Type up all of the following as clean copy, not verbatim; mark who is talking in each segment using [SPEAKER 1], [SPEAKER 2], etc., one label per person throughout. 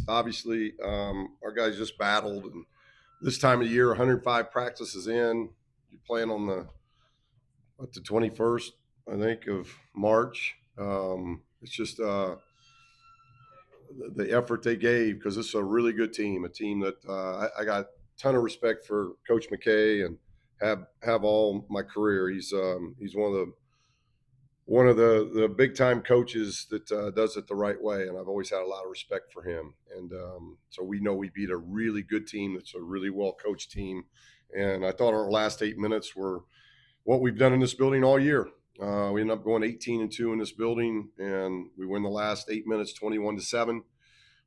[SPEAKER 1] Obviously, our guys just battled, and this time of year, 105 practices in, you're playing on the 21st, I think, of March. It's just the effort they gave because this is a really good team, a team that I got a ton of respect for Coach McKay and have all my career. He's one of the big time coaches that does it the right way, and I've always had a lot of respect for him. And so we know we beat a really good team that's a really well coached team. And I thought our last 8 minutes were what we've done in this building all year. We ended up going 18-2 in this building, and we win the last 8 minutes 21-7.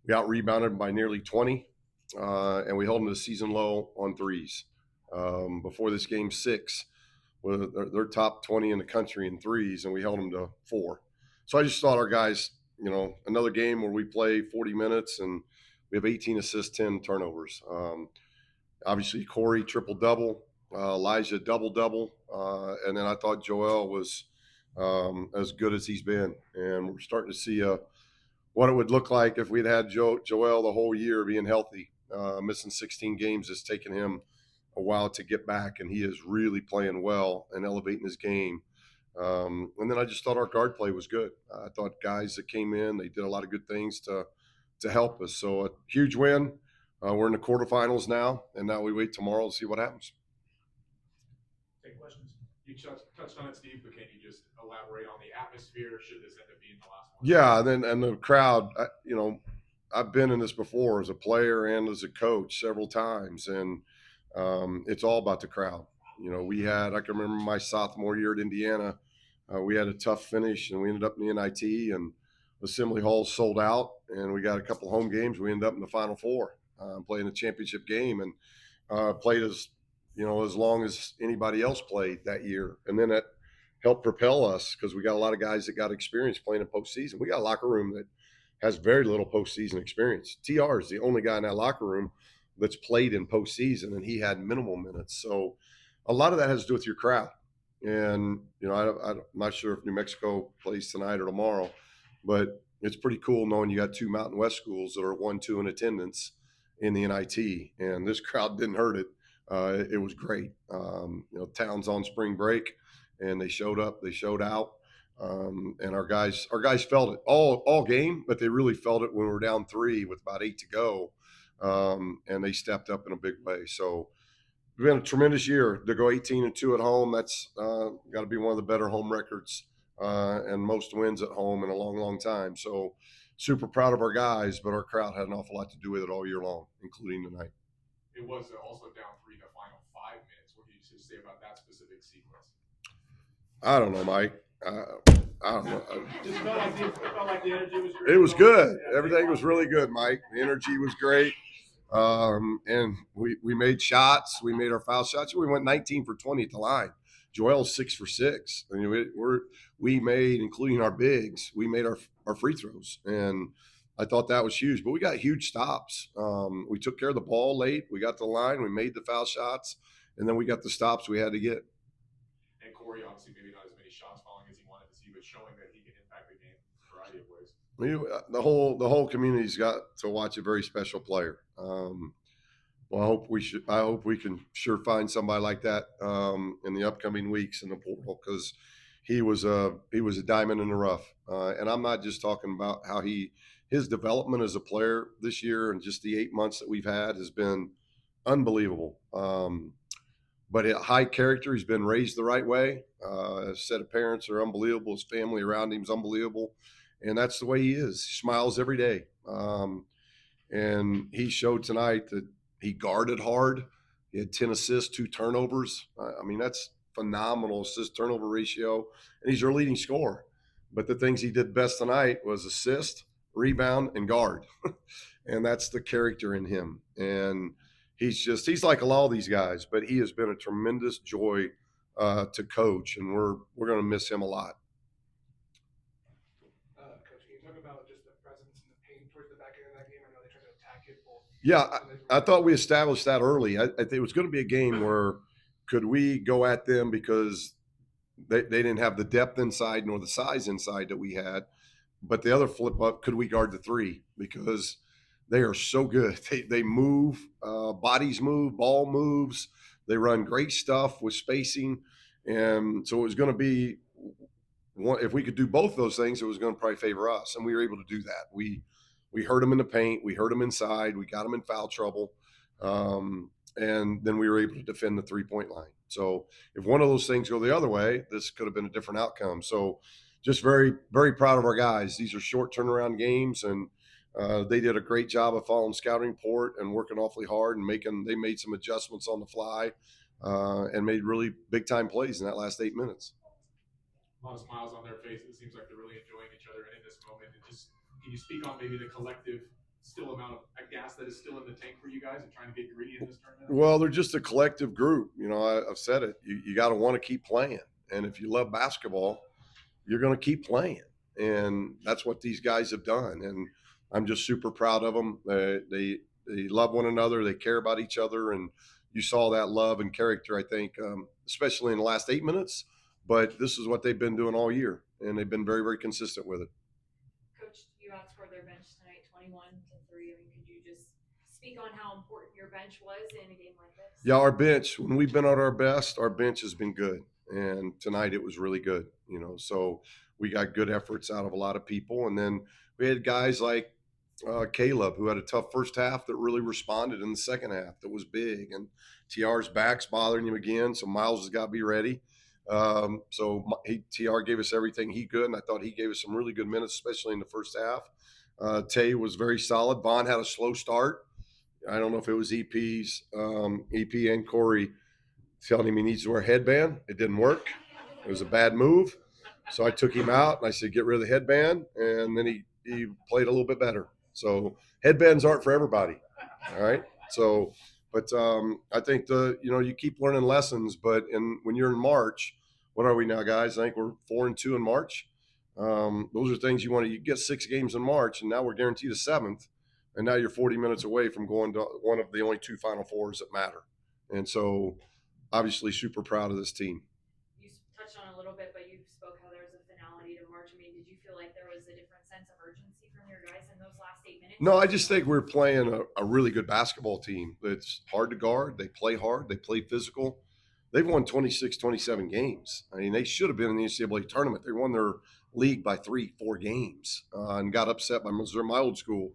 [SPEAKER 1] We out rebounded by nearly 20, and we held them to the season low on threes. Before this game six, they're top 20 in the country in threes, and we held them to 4. So I just thought our guys, another game where we play 40 minutes and we have 18 assists, 10 turnovers. Obviously, Corey triple double, Elijah double double, and then I thought Joel was as good as he's been, and we're starting to see what it would look like if we'd had Joel the whole year being healthy. Missing 16 games has taken him a while to get back, and he is really playing well and elevating his game. And then I just thought our guard play was good. I thought guys that came in, they did a lot of good things to help us. So a huge win. We're in the quarterfinals now, and now we wait tomorrow to see what happens.
[SPEAKER 2] Take questions. You touched on it, Steve, but can you just elaborate on the atmosphere? Should this end up being the last one?
[SPEAKER 1] Yeah, and the crowd. I've been in this before as a player and as a coach several times, and it's all about the crowd. I can remember my sophomore year at Indiana, we had a tough finish, and we ended up in the NIT, and Assembly Hall sold out, and we got a couple home games. We ended up in the Final Four, playing a championship game, and played as long as anybody else played that year, and then that helped propel us because we got a lot of guys that got experience playing in postseason. We got a locker room that has very little postseason experience. TR is the only guy in that locker room that's played in postseason, and he had minimal minutes. So a lot of that has to do with your crowd. And I'm not sure if New Mexico plays tonight or tomorrow, but it's pretty cool knowing you got two Mountain West schools that are 1-2 in attendance in the NIT, and this crowd didn't hurt it. It was great. Town's on spring break, and they showed up, they showed out, and our guys felt it all game, but they really felt it when we were down 3 with about 8 to go, and they stepped up in a big way. So it's been a tremendous year to go 18-2 at home. That's got to be one of the better home records and most wins at home in a long, long time. So super proud of our guys, but our crowd had an awful lot to do with it all year long, including tonight.
[SPEAKER 2] It was also down 3 the final 5 minutes. What can you just say about that specific sequence?
[SPEAKER 1] I don't know, Mike. I don't know.
[SPEAKER 2] Just felt like the energy was great.
[SPEAKER 1] It was good. Everything was really good, Mike. The energy was great. And we made shots. We made our foul shots. We went 19 for 20 at the line. Joel's 6 for 6. I mean, we made, including our bigs, we made our free throws, and I thought that was huge. But we got huge stops. We took care of the ball late. We got to the line. We made the foul shots, and then we got the stops we had to get.
[SPEAKER 2] And Corey, obviously, maybe not as many shots falling as he wanted to see, but showing that he can impact the game in a variety of ways.
[SPEAKER 1] The whole community's got to watch a very special player. Well, I hope we can sure find somebody like that in the upcoming weeks in the portal, because he was a diamond in the rough. And I'm not just talking about how his development as a player this year and just the 8 months that we've had has been unbelievable. But high character, he's been raised the right way. His set of parents are unbelievable. His family around him is unbelievable, and that's the way he is. He smiles every day. And he showed tonight that he guarded hard. He had 10 assists, 2 turnovers. I mean, that's phenomenal assist turnover ratio. And he's our leading scorer. But the things he did best tonight was assist, rebound, and guard. And that's the character in him. And he's like a lot of these guys, but he has been a tremendous joy to coach, and we're going to miss him a lot. Yeah, I thought we established that early. I think it was going to be a game where could we go at them because they didn't have the depth inside nor the size inside that we had. But the other flip up, could we guard the 3? Because They are so good. They move, bodies move, ball moves. They run great stuff with spacing, and so it was going to be one. If we could do both those things, it was going to probably favor us, and we were able to do that. We hurt them in the paint, we hurt them inside, we got them in foul trouble, and then we were able to defend the 3-point line. So if one of those things go the other way, this could have been a different outcome. So just very, very proud of our guys. These are short turnaround games, and they did a great job of following scouting report and working awfully hard and they made some adjustments on the fly and made really big time plays in that last 8 minutes.
[SPEAKER 2] A lot of smiles on their faces. It seems like they're really enjoying each other. And in this moment, can you speak on maybe the collective still amount of gas that is still in the tank for you guys and trying to get greedy in this tournament?
[SPEAKER 1] Well, they're just a collective group. I've said it. You got to want to keep playing. And if you love basketball, you're going to keep playing. And that's what these guys have done. And I'm just super proud of them. They love one another. They care about each other. And you saw that love and character, I think, especially in the last 8 minutes. But this is what they've been doing all year. And they've been very, very consistent with it.
[SPEAKER 3] Coach, you outscored their bench tonight 21-3. I mean, could you just speak on how important your bench was in a game like this?
[SPEAKER 1] Yeah, our bench, when we've been at our best, our bench has been good. And tonight it was really good, So we got good efforts out of a lot of people. And then we had guys like Caleb, who had a tough first half that really responded in the second half. That was big. And TR's back's bothering him again. So Miles has got to be ready. TR gave us everything he could. And I thought he gave us some really good minutes, especially in the first half. Tay was very solid. Vaughn had a slow start. I don't know if it was EP and Corey telling him he needs to wear a headband. It didn't work. It was a bad move. So I took him out and I said, get rid of the headband. And then he played a little bit better. So headbands aren't for everybody. All right. So, but I think you keep learning lessons, but when you're in March, what are we now, guys? I think we're 4-2 in March. Those are things you get 6 games in March, and now we're guaranteed a 7th. And now you're 40 minutes away from going to one of the only 2 Final Fours that matter. And so obviously super proud of this team.
[SPEAKER 3] You touched on it a little bit, but you spoke how there was a finality to March. I mean, did you feel like there was a different sense of urgency from your guys in those last 8 minutes?
[SPEAKER 1] No, I just think we're playing a really good basketball team that's hard to guard. They play hard. They play physical. They've won 26, 27 games. I mean, they should have been in the NCAA tournament. They won their league by 3-4 games and got upset by Missouri, my old school.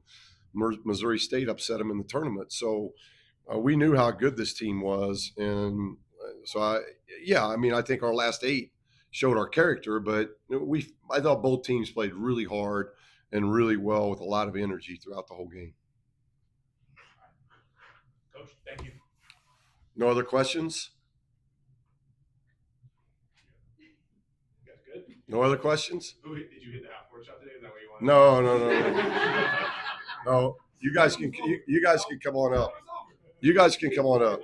[SPEAKER 1] Missouri State upset them in the tournament. So we knew how good this team was. And so, I think our last 8 showed our character, but I thought both teams played really hard and really well with a lot of energy throughout the whole game.
[SPEAKER 2] Coach, thank you.
[SPEAKER 1] No other questions?
[SPEAKER 2] You guys good?
[SPEAKER 1] No other questions?
[SPEAKER 2] Did you hit the half-court shot today? Is that what you wanted?
[SPEAKER 1] No. No, you guys can come on up. You guys can come on up.